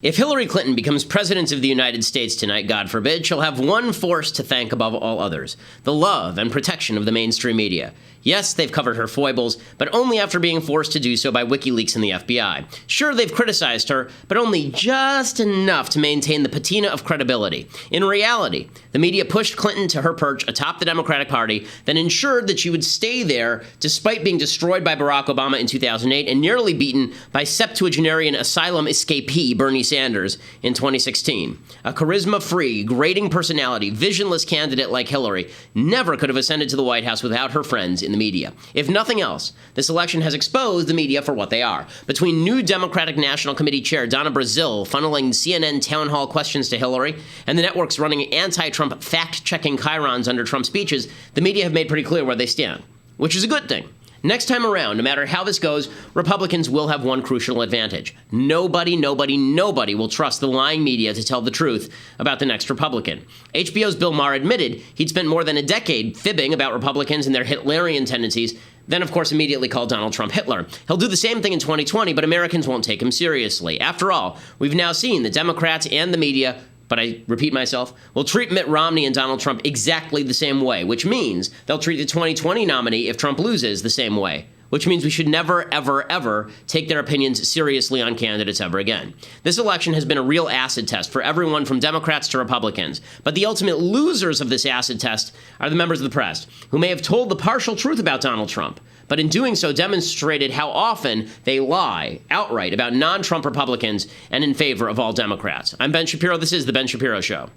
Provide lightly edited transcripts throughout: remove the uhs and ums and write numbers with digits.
If Hillary Clinton becomes president of the United States tonight, God forbid, she'll have one force to thank above all others: the love and protection of the mainstream media. Yes, they've covered her foibles, but only after being forced to do so by WikiLeaks and the FBI. Sure, they've criticized her, but only just enough to maintain the patina of credibility. In reality, the media pushed Clinton to her perch atop the Democratic Party, then ensured that she would stay there despite being destroyed by Barack Obama in 2008 and nearly beaten by septuagenarian asylum escapee Bernie Sanders in 2016. A charisma-free, grating personality, visionless candidate like Hillary never could have ascended to the White House without her friends in the media. If nothing else, this election has exposed the media for what they are. Between new Democratic National Committee Chair Donna Brazile funneling CNN town hall questions to Hillary and the networks running anti-Trump fact-checking chyrons under Trump speeches, the media have made pretty clear where they stand, which is a good thing. Next time around, no matter how this goes, Republicans will have one crucial advantage. Nobody will trust the lying media to tell the truth about the next Republican. HBO's Bill Maher admitted he'd spent more than a decade fibbing about Republicans and their Hitlerian tendencies, then, of course, immediately called Donald Trump Hitler. He'll do the same thing in 2020, but Americans won't take him seriously. After all, we've now seen the Democrats and the media, but I repeat myself, will treat Mitt Romney and Donald Trump exactly the same way, which means they'll treat the 2020 nominee, if Trump loses, the same way, which means we should never, ever take their opinions seriously on candidates ever again. This election has been a real acid test for everyone from Democrats to Republicans, but the ultimate losers of this acid test are the members of the press, who may have told the partial truth about Donald Trump, but in doing so demonstrated how often they lie outright about non-Trump Republicans and in favor of all Democrats. I'm Ben Shapiro. This is The Ben Shapiro Show.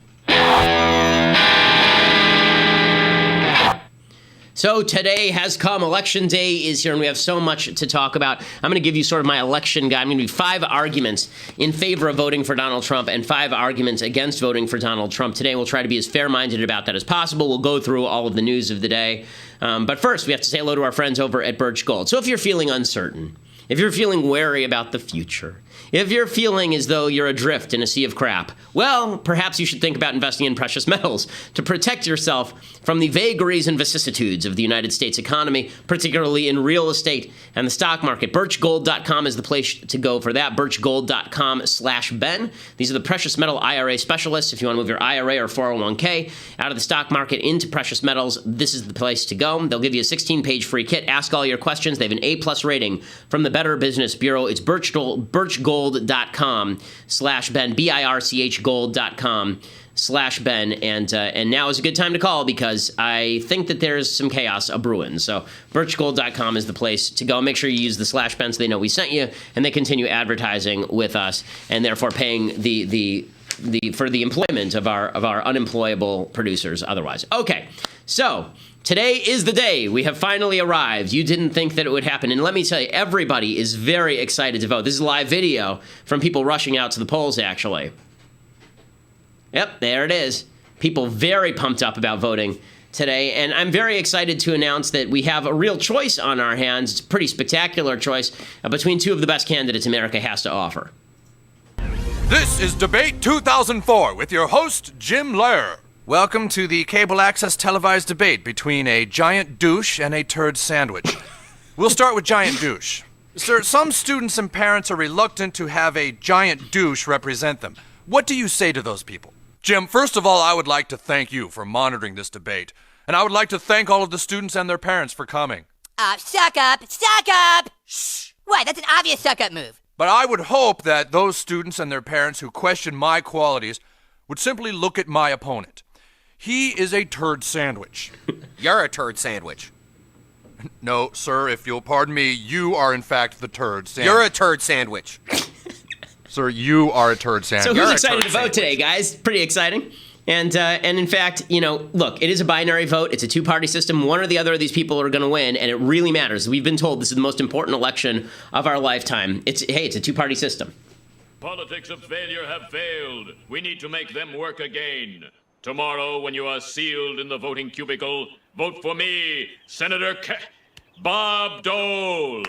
So today has come. Election day is here, and we have so much to talk about. I'm going to give you sort of my election guide. I'm going to give you 5 arguments in favor of voting for Donald Trump and 5 arguments against voting for Donald Trump. Today, we'll try to be as fair-minded about that as possible. We'll go through all of the news of the day. But first, we have to say hello to our friends over at Birch Gold. So if you're feeling uncertain, if you're feeling wary about the future, if you're feeling as though you're adrift in a sea of crap, well, perhaps you should think about investing in precious metals to protect yourself from the vagaries and vicissitudes of the United States economy, particularly in real estate and the stock market. Birchgold.com is the place to go for that. Birchgold.com/Ben. These are the precious metal IRA specialists. If you want to move your IRA or 401k out of the stock market into precious metals, this is the place to go. They'll give you a 16-page free kit. Ask all your questions. They have an A+ rating from the Better Business Bureau. It's Birchgold.com/Ben, BIRCH gold.com/Ben, and now is a good time to call because I think that there's some chaos a-brewing. So birchgold.com is the place to go. Make sure you use the /Ben so they know we sent you, and they continue advertising with us, and therefore paying for the employment of our unemployable producers otherwise. Okay, so today is the day. We have finally arrived. You didn't think that it would happen. And let me tell you, everybody is very excited to vote. This is a live video from people rushing out to the polls, actually. Yep, there it is. People very pumped up about voting today. And I'm very excited to announce that we have a real choice on our hands. It's a pretty spectacular choice between 2 of the best candidates America has to offer. This is Debate 2004 with your host, Jim Lehrer. Welcome to the cable access televised debate between a giant douche and a turd sandwich. We'll start with giant douche. Sir, some students and parents are reluctant to have a giant douche represent them. What do you say to those people? Jim, first of all, I would like to thank you for monitoring this debate. And I would like to thank all of the students and their parents for coming. Suck up! Suck up! Shh! What? That's an obvious suck-up move. But I would hope that those students and their parents who question my qualities would simply look at my opponent. He is a turd sandwich. You're a turd sandwich. No, sir, if you'll pardon me, you are in fact the turd sandwich. You're a turd sandwich. Sir, you are a turd sandwich. So You're who's excited to vote today, guys? Pretty exciting. And in fact, look, it is a binary vote. It's a 2-party system. One or the other of these people are going to win, and it really matters. We've been told this is the most important election of our lifetime. It's a 2-party system. Politics of failure have failed. We need to make them work again. Tomorrow, when you are sealed in the voting cubicle, vote for me, Senator Bob Dole.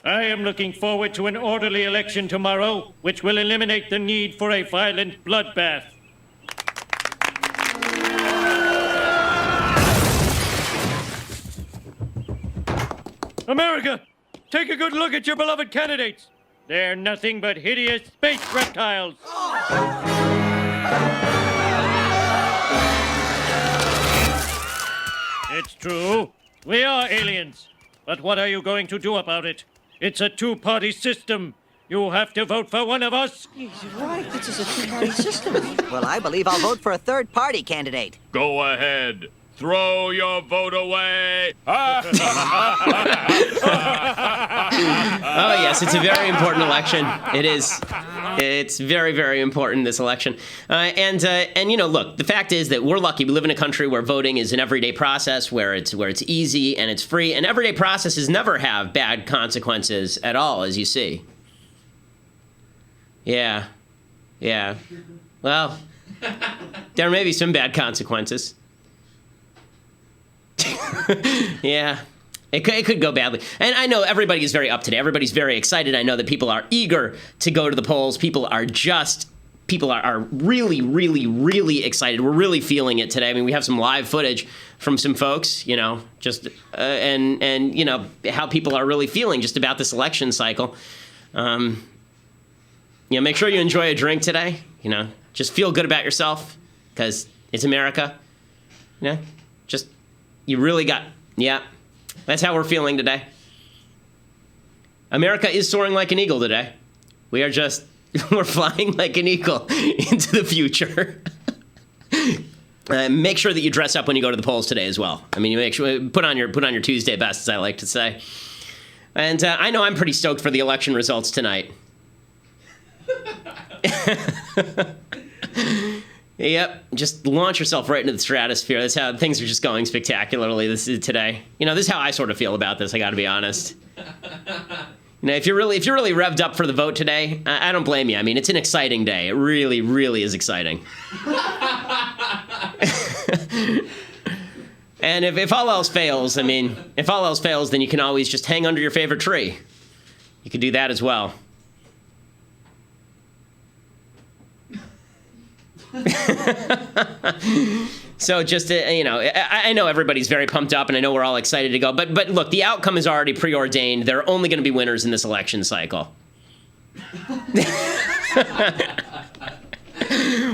I am looking forward to an orderly election tomorrow, which will eliminate the need for a violent bloodbath. America! take a good look at your beloved candidates. They're nothing but hideous space reptiles. It's true. We are aliens. But what are you going to do about it? It's a two-party system. You have to vote for one of us. He's right. This is a two-party system. Well, I believe I'll vote for a third-party candidate. Go ahead. Throw your vote away. Oh, yes, it's a very important election. It is. It's very, very important, this election. And you know, look, the fact is that we're lucky. We live in a country where voting is an everyday process, where it's easy and it's free. And everyday processes never have bad consequences at all, as you see. Yeah. Well, there may be some bad consequences. Yeah. It could go badly. And I know everybody is very up to date. Everybody's very excited. I know that people are eager to go to the polls. People are really, really, really excited. We're really feeling it today. I mean, we have some live footage from some folks, you know, just and you know, how people are really feeling just about this election cycle. You know, make sure you enjoy a drink today. You know, just feel good about yourself because it's America. You know, just, you really got, yeah. That's how we're feeling today. America is soaring like an eagle today. We are just, we're flying like an eagle into the future. Make sure that you dress up when you go to the polls today as well. I mean, you make sure, put on your Tuesday best, as I like to say. And I know I'm pretty stoked for the election results tonight. Yep, just launch yourself right into the stratosphere. That's how things are just going spectacularly today. You know, this is how I sort of feel about this, I gotta be honest. You know, if you're really revved up for the vote today, I don't blame you. I mean, it's an exciting day. It really, really is exciting. And if all else fails, I mean, if all else fails, then you can always just hang under your favorite tree. You could do that as well. So just, you know, I know everybody's very pumped up and I know we're all excited to go. But look, the outcome is already preordained. There are only going to be winners in this election cycle.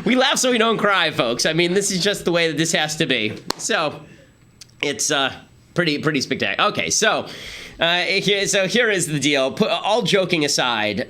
We laugh so we don't cry, folks. I mean, this is just the way that this has to be. So it's pretty spectacular. Okay, so here is the deal. All joking aside,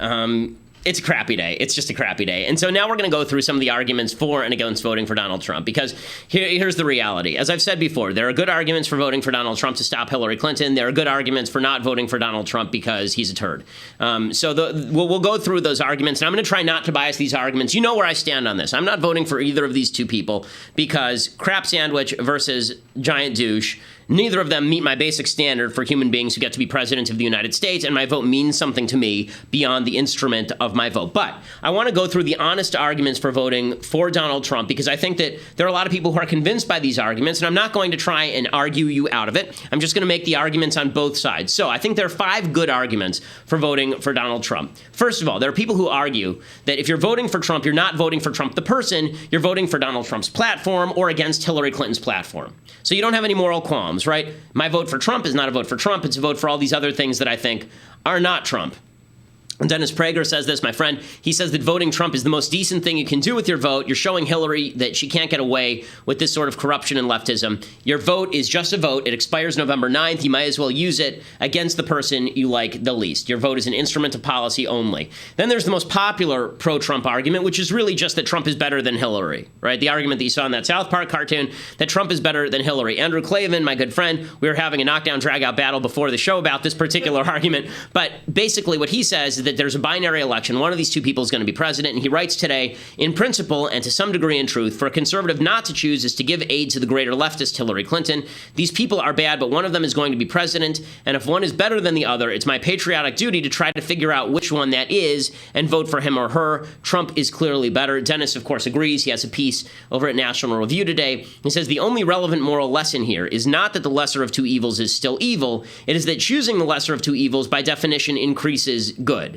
it's a crappy day. It's just a crappy day. And so now we're going to go through some of the arguments for and against voting for Donald Trump, because here's the reality. As I've said before, there are good arguments for voting for Donald Trump to stop Hillary Clinton. There are good arguments for not voting for Donald Trump because he's a turd. We'll go through those arguments, and I'm going to try not to bias these arguments. You know where I stand on this. I'm not voting for either of these two people because crap sandwich versus giant douche, neither of them meet my basic standard for human beings who get to be president of the United States, and my vote means something to me beyond the instrument of my vote. But I want to go through the honest arguments for voting for Donald Trump, because I think that there are a lot of people who are convinced by these arguments, and I'm not going to try and argue you out of it. I'm just going to make the arguments on both sides. So I think there are 5 good arguments for voting for Donald Trump. First of all, there are people who argue that if you're voting for Trump, you're not voting for Trump the person, you're voting for Donald Trump's platform or against Hillary Clinton's platform. So you don't have any moral qualms, right? My vote for Trump is not a vote for Trump. It's a vote for all these other things that I think are not Trump. And Dennis Prager says this, my friend. He says that voting Trump is the most decent thing you can do with your vote. You're showing Hillary that she can't get away with this sort of corruption and leftism. Your vote is just a vote. It expires November 9th. You might as well use it against the person you like the least. Your vote is an instrument of policy only. Then there's the most popular pro-Trump argument, which is really just that Trump is better than Hillary, right? The argument that you saw in that South Park cartoon, that Trump is better than Hillary. Andrew Klavan, my good friend, we were having a knockdown, drag-out battle before the show about this particular argument. But basically what he says is that there's a binary election. One of these two people is going to be president. And he writes today, in principle and to some degree in truth, for a conservative not to choose is to give aid to the greater leftist Hillary Clinton. These people are bad, but one of them is going to be president. And if one is better than the other, it's my patriotic duty to try to figure out which one that is and vote for him or her. Trump is clearly better. Dennis, of course, agrees. He has a piece over at National Review today. He says the only relevant moral lesson here is not that the lesser of two evils is still evil. It is that choosing the lesser of two evils by definition increases good.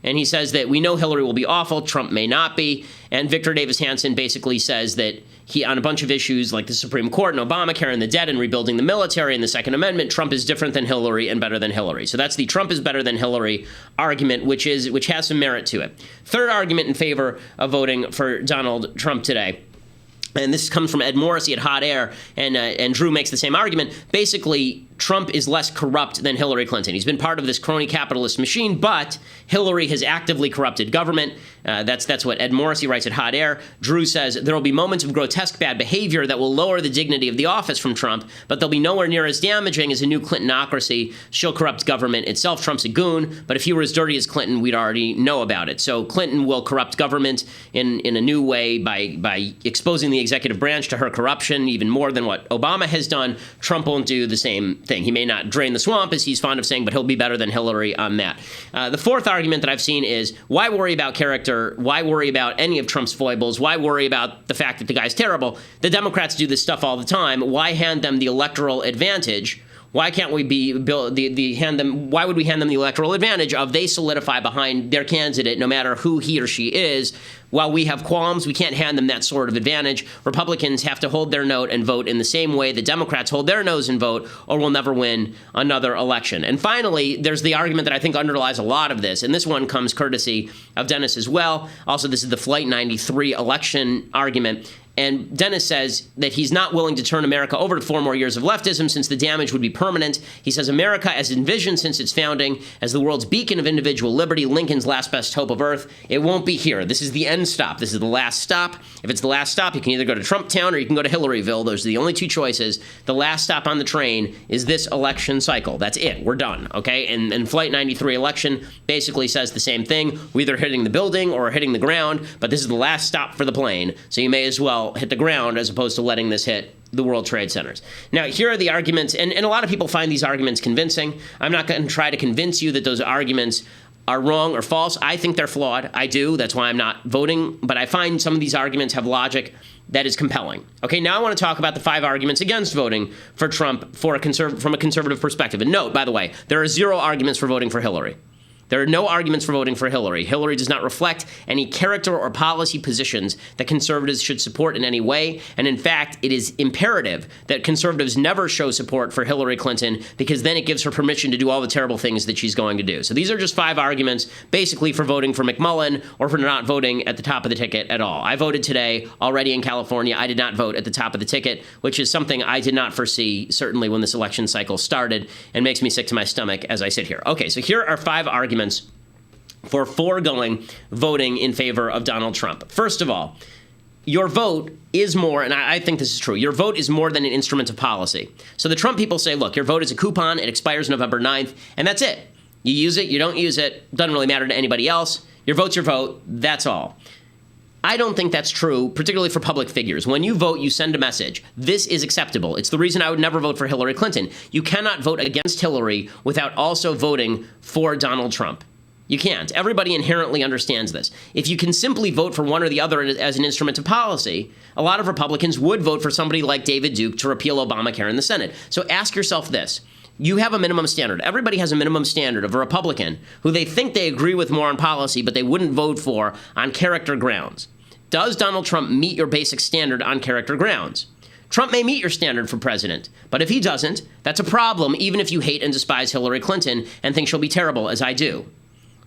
And he says that we know Hillary will be awful, Trump may not be. And Victor Davis Hanson basically says that he, on a bunch of issues like the Supreme Court and Obamacare and the debt and rebuilding the military and the Second Amendment, Trump is different than Hillary and better than Hillary. So that's the Trump is better than Hillary argument, which has some merit to it. Third argument in favor of voting for Donald Trump today. And this comes from Ed Morrissey at Hot Air, and Drew makes the same argument. Basically, Trump is less corrupt than Hillary Clinton. He's been part of this crony capitalist machine, but Hillary has actively corrupted government. That's what Ed Morrissey writes at Hot Air. Drew says there will be moments of grotesque bad behavior that will lower the dignity of the office from Trump, but they'll be nowhere near as damaging as a new Clintonocracy. She'll corrupt government itself. Trump's a goon, but if he were as dirty as Clinton, we'd already know about it. So Clinton will corrupt government in a new way by exposing the executive branch to her corruption, even more than what Obama has done. Trump won't do the same thing. He may not drain the swamp, as he's fond of saying, but he'll be better than Hillary on that. The fourth argument that I've seen is, why worry about character? Why worry about any of Trump's foibles? Why worry about the fact that the guy's terrible? The Democrats do this stuff all the time. Why hand them the electoral advantage? Why can't we why would we hand them the electoral advantage of they solidify behind their candidate no matter who he or she is? While we have qualms, we can't hand them that sort of advantage. Republicans have to hold their note and vote in the same way the Democrats hold their nose and vote, or we'll never win another election. And finally, there's the argument that I think underlies a lot of this, and this one comes courtesy of Dennis as well. Also, this is the Flight 93 election argument. And Dennis says that he's not willing to turn America over to 4 more years of leftism since the damage would be permanent. He says America, as envisioned since its founding, as the world's beacon of individual liberty, Lincoln's last best hope of earth, it won't be here. This is the end stop. This is the last stop. If it's the last stop, you can either go to Trump Town or you can go to Hillaryville. Those are the only two choices. The last stop on the train is this election cycle. That's it. We're done. Okay? And Flight 93 election basically says the same thing. We're either hitting the building or hitting the ground, but this is the last stop for the plane. So you may as well hit the ground as opposed to letting this hit the World Trade Centers. Now, here are the arguments, and a lot of people find these arguments convincing. I'm not going to try to convince you that those arguments are wrong or false. I think they're flawed. I do. That's why I'm not voting. But I find some of these arguments have logic that is compelling. Okay, now I want to talk about the 5 arguments against voting for Trump from a conservative perspective. And note, by the way, there are 0 arguments for voting for Hillary. There are no arguments for voting for Hillary. Hillary does not reflect any character or policy positions that conservatives should support in any way. And in fact, it is imperative that conservatives never show support for Hillary Clinton, because then it gives her permission to do all the terrible things that she's going to do. So these are just 5 arguments basically for voting for McMullen or for not voting at the top of the ticket at all. I voted today already in California. I did not vote at the top of the ticket, which is something I did not foresee, certainly when this election cycle started, and makes me sick to my stomach as I sit here. Okay, so here are 5 arguments for foregoing voting in favor of Donald Trump. First of all, your vote is more, and I think this is true, your vote is more than an instrument of policy. So the Trump people say, look, your vote is a coupon, it expires November 9th, and that's it. You use it, you don't use it, doesn't really matter to anybody else. Your vote's your vote, that's all. I don't think that's true, particularly for public figures. When you vote, you send a message. This is acceptable. It's the reason I would never vote for Hillary Clinton. You cannot vote against Hillary without also voting for Donald Trump. You can't. Everybody inherently understands this. If you can simply vote for one or the other as an instrument of policy, a lot of Republicans would vote for somebody like David Duke to repeal Obamacare in the Senate. So ask yourself this. You have a minimum standard. Everybody has a minimum standard of a Republican who they think they agree with more on policy, but they wouldn't vote for on character grounds. Does Donald Trump meet your basic standard on character grounds? Trump may meet your standard for president, but if he doesn't, that's a problem, even if you hate and despise Hillary Clinton and think she'll be terrible, as I do.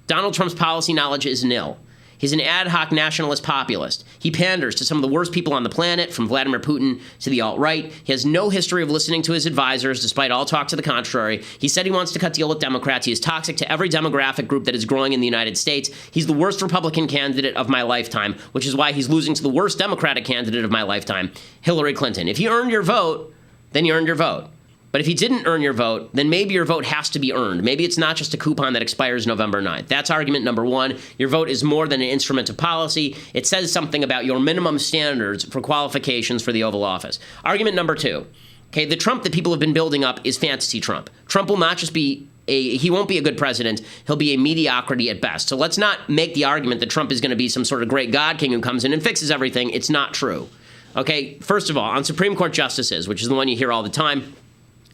Donald Trump's policy knowledge is nil. He's an ad hoc nationalist populist. He panders to some of the worst people on the planet, from Vladimir Putin to the alt-right. He has no history of listening to his advisors, despite all talk to the contrary. He said he wants to cut deal with Democrats. He is toxic to every demographic group that is growing in the United States. He's the worst Republican candidate of my lifetime, which is why he's losing to the worst Democratic candidate of my lifetime, Hillary Clinton. If he earned your vote, then you earned your vote. But if he didn't earn your vote, then maybe your vote has to be earned. Maybe it's not just a coupon that expires November 9th. That's argument number 1. Your vote is more than an instrument of policy. It says something about your minimum standards for qualifications for the Oval Office. Argument number 2. Okay, the Trump that people have been building up is fantasy Trump. Trump will not just be he won't be a good president. He'll be a mediocrity at best. So let's not make the argument that Trump is going to be some sort of great God king who comes in and fixes everything. It's not true. Okay, first of all, on Supreme Court justices, which is the one you hear all the time,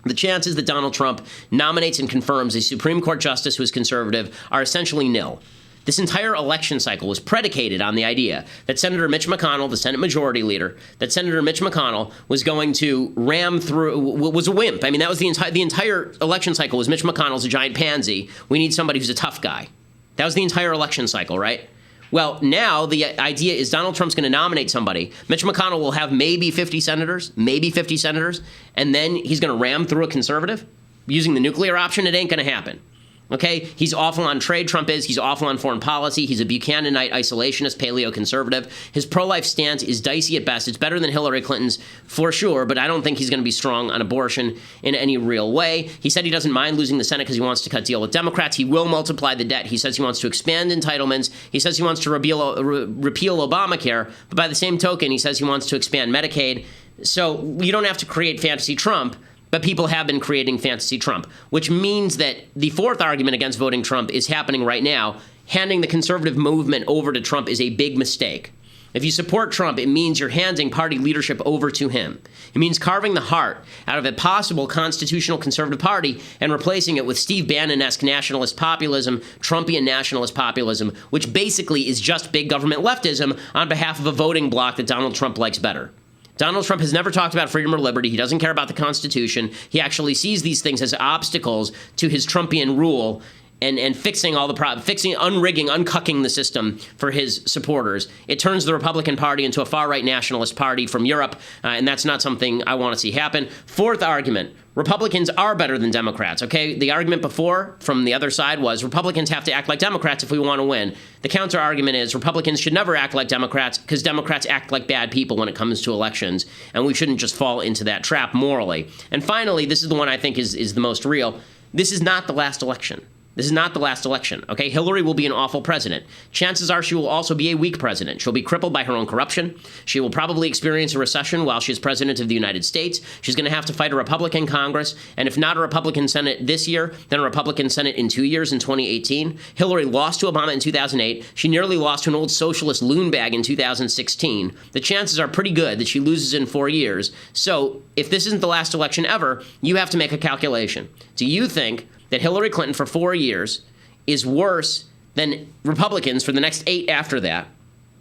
the chances that Donald Trump nominates and confirms a Supreme Court justice who is conservative are essentially nil. This entire election cycle was predicated on the idea that Senator Mitch McConnell, the Senate Majority Leader, that Senator Mitch McConnell was going to ram through, was a wimp. I mean, that was the entire election cycle was Mitch McConnell's a giant pansy. We need somebody who's a tough guy. That was the entire election cycle, right? Well, now the idea is Donald Trump's going to nominate somebody. Mitch McConnell will have maybe 50 senators, and then he's going to ram through a conservative using the nuclear option. It ain't going to happen. Okay, he's awful on trade, Trump is. He's awful on foreign policy. He's a Buchananite isolationist, paleo-conservative. His pro-life stance is dicey at best. It's better than Hillary Clinton's for sure, but I don't think he's going to be strong on abortion in any real way. He said he doesn't mind losing the Senate because he wants to cut deal with Democrats. He will multiply the debt. He says he wants to expand entitlements. He says he wants to repeal Obamacare, but by the same token, he says he wants to expand Medicaid. So you don't have to create fantasy Trump. But people have been creating fantasy Trump, which means that the fourth argument against voting Trump is happening right now. Handing the conservative movement over to Trump is a big mistake. If you support Trump, it means you're handing party leadership over to him. It means carving the heart out of a possible constitutional conservative party and replacing it with Steve Bannon-esque nationalist populism, Trumpian nationalist populism, which basically is just big government leftism on behalf of a voting bloc that Donald Trump likes better. Donald Trump has never talked about freedom or liberty. He doesn't care about the Constitution. He actually sees these things as obstacles to his Trumpian rule and fixing all the problems, unrigging, uncucking the system for his supporters. It turns the Republican Party into a far-right nationalist party from Europe, and that's not something I want to see happen. Fourth argument, Republicans are better than Democrats, okay? The argument before from the other side was Republicans have to act like Democrats if we want to win. The counter argument is Republicans should never act like Democrats because Democrats act like bad people when it comes to elections, and we shouldn't just fall into that trap morally. And finally, this is the one I think is the most real. This is not the last election. This is not the last election, okay? Hillary will be an awful president. Chances are she will also be a weak president. She'll be crippled by her own corruption. She will probably experience a recession while she's president of the United States. She's going to have to fight a Republican Congress, and if not a Republican Senate this year, then a Republican Senate in 2 years in 2018. Hillary lost to Obama in 2008. She nearly lost to an old socialist loon bag in 2016. The chances are pretty good that she loses in 4 years. So if this isn't the last election ever, you have to make a calculation. Do you think that Hillary Clinton for 4 years is worse than Republicans for the next 8 after that,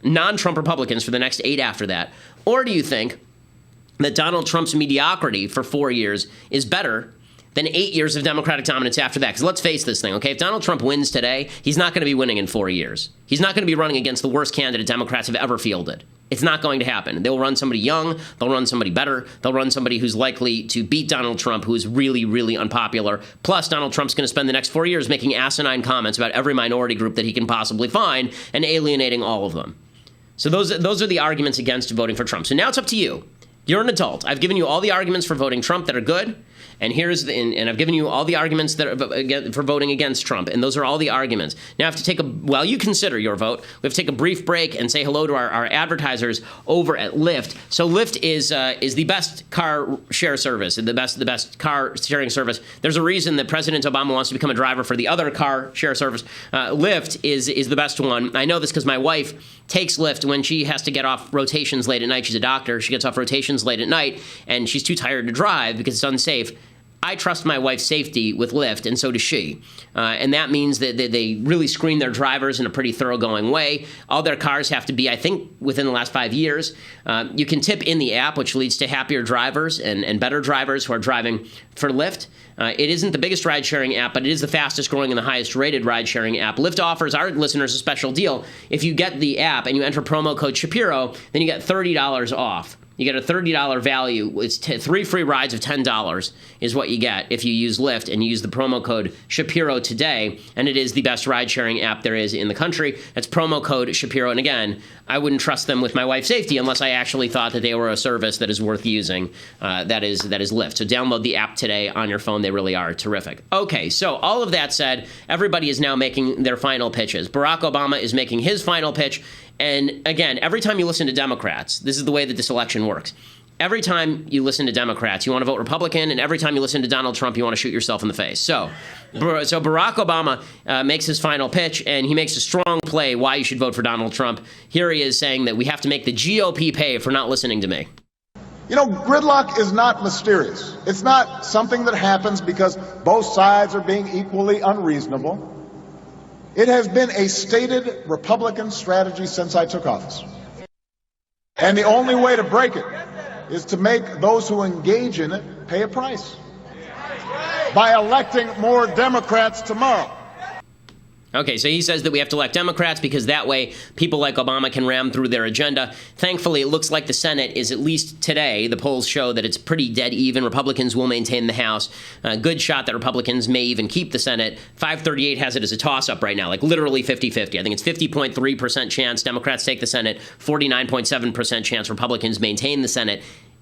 non-Trump Republicans for the next 8 after that? Or do you think that Donald Trump's mediocrity for 4 years is better than 8 years of Democratic dominance after that? Because let's face this thing, okay? If Donald Trump wins today, he's not going to be winning in 4 years. He's not going to be running against the worst candidate Democrats have ever fielded. It's not going to happen. They'll run somebody young. They'll run somebody better. They'll run somebody who's likely to beat Donald Trump, who is really, really unpopular. Plus, Donald Trump's going to spend the next 4 years making asinine comments about every minority group that he can possibly find and alienating all of them. So those are the arguments against voting for Trump. So now it's up to you. You're an adult. I've given you all the arguments for voting Trump that are good. And and I've given you all the arguments that are for voting against Trump, and those are all the arguments. Now I have to while you consider your vote, we have to take a brief break and say hello to our advertisers over at Lyft. So Lyft is the best car share service, the best car sharing service. There's a reason that President Obama wants to become a driver for the other car share service. Lyft is the best one. I know this because my wife takes Lyft when she has to get off rotations late at night. She's a doctor. She gets off rotations late at night, and she's too tired to drive because it's unsafe. I trust my wife's safety with Lyft, and so does she. And that means that they really screen their drivers in a pretty thoroughgoing way. All their cars have to be, I think, within the last 5 years. You can tip in the app, which leads to happier drivers and better drivers who are driving for Lyft. It isn't the biggest ride-sharing app, but it is the fastest-growing and the highest-rated ride-sharing app. Lyft offers our listeners a special deal. If you get the app and you enter promo code Shapiro, then you get $30 off. You get a $30 value. It's 3 free rides of $10 is what you get if you use Lyft and you use the promo code Shapiro today. And it is the best ride-sharing app there is in the country. That's promo code Shapiro. And again, I wouldn't trust them with my wife's safety unless I actually thought that they were a service that is worth using. That is Lyft. So download the app today on your phone. They really are terrific. Okay, so all of that said, everybody is now making their final pitches. Barack Obama is making his final pitch. And again, every time you listen to Democrats, this is the way that this election works. Every time you listen to Democrats, you want to vote Republican, and every time you listen to Donald Trump, you want to shoot yourself in the face. So Barack Obama makes his final pitch, and he makes a strong play why you should vote for Donald Trump. Here he is saying that we have to make the GOP pay for not listening to me. You know, gridlock is not mysterious. It's not something that happens because both sides are being equally unreasonable. It has been a stated Republican strategy since I took office. And the only way to break it is to make those who engage in it pay a price by electing more Democrats tomorrow. Okay, so he says that we have to elect Democrats because that way people like Obama can ram through their agenda. Thankfully, it looks like the Senate is, at least today, the polls show that it's pretty dead even. Republicans will maintain the House. Good shot that Republicans may even keep the Senate. 538 has it as a toss-up right now, like literally 50-50. I think it's 50.3% chance Democrats take the Senate, 49.7% chance Republicans maintain the Senate.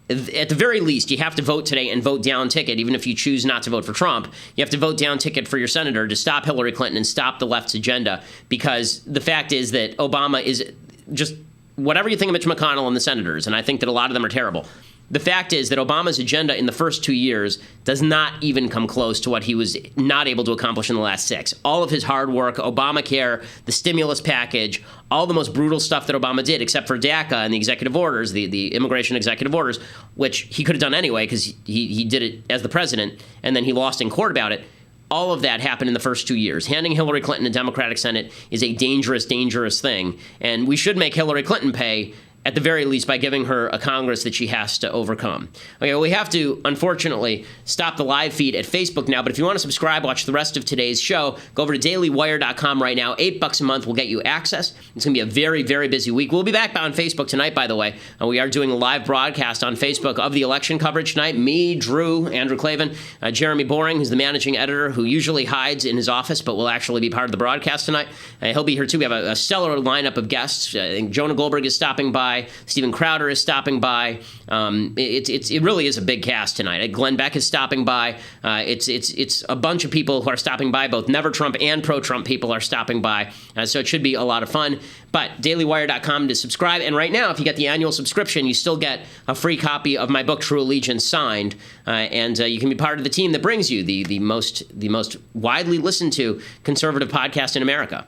At the very least, you have to vote today and vote down ticket, even if you choose not to vote for Trump. You have to vote down ticket for your senator to stop Hillary Clinton and stop the left's agenda, because the fact is that Obama is just, whatever you think of Mitch McConnell and the senators, and I think that a lot of them are terrible, the fact is that Obama's agenda in the first 2 years does not even come close to what he was not able to accomplish in the last 6. All of his hard work, Obamacare, the stimulus package, all the most brutal stuff that Obama did, except for DACA and the executive orders, the immigration executive orders, which he could have done anyway because he did it as the president, and then he lost in court about it. All of that happened in the first 2 years. Handing Hillary Clinton a Democratic Senate is a dangerous, dangerous thing, and we should make Hillary Clinton pay, at the very least, by giving her a Congress that she has to overcome. Okay, well, we have to, unfortunately, stop the live feed at Facebook now, but if you want to subscribe, watch the rest of today's show, go over to dailywire.com right now. $8 a month will get you access. It's going to be a very, very busy week. We'll be back on Facebook tonight, by the way. We are doing a live broadcast on Facebook of the election coverage tonight. Me, Drew, Andrew Clavin, Jeremy Boring, who's the managing editor, who usually hides in his office, but will actually be part of the broadcast tonight. He'll be here, too. We have a stellar lineup of guests. I think Jonah Goldberg is stopping by. Steven Crowder is stopping by. It really is a big cast tonight. Glenn Beck is stopping by. It's a bunch of people who are stopping by. Both Never Trump and Pro-Trump people are stopping by. So it should be a lot of fun. But dailywire.com to subscribe. And right now, if you get the annual subscription, you still get a free copy of my book, True Allegiance, signed. And you can be part of the team that brings you the most widely listened to conservative podcast in America.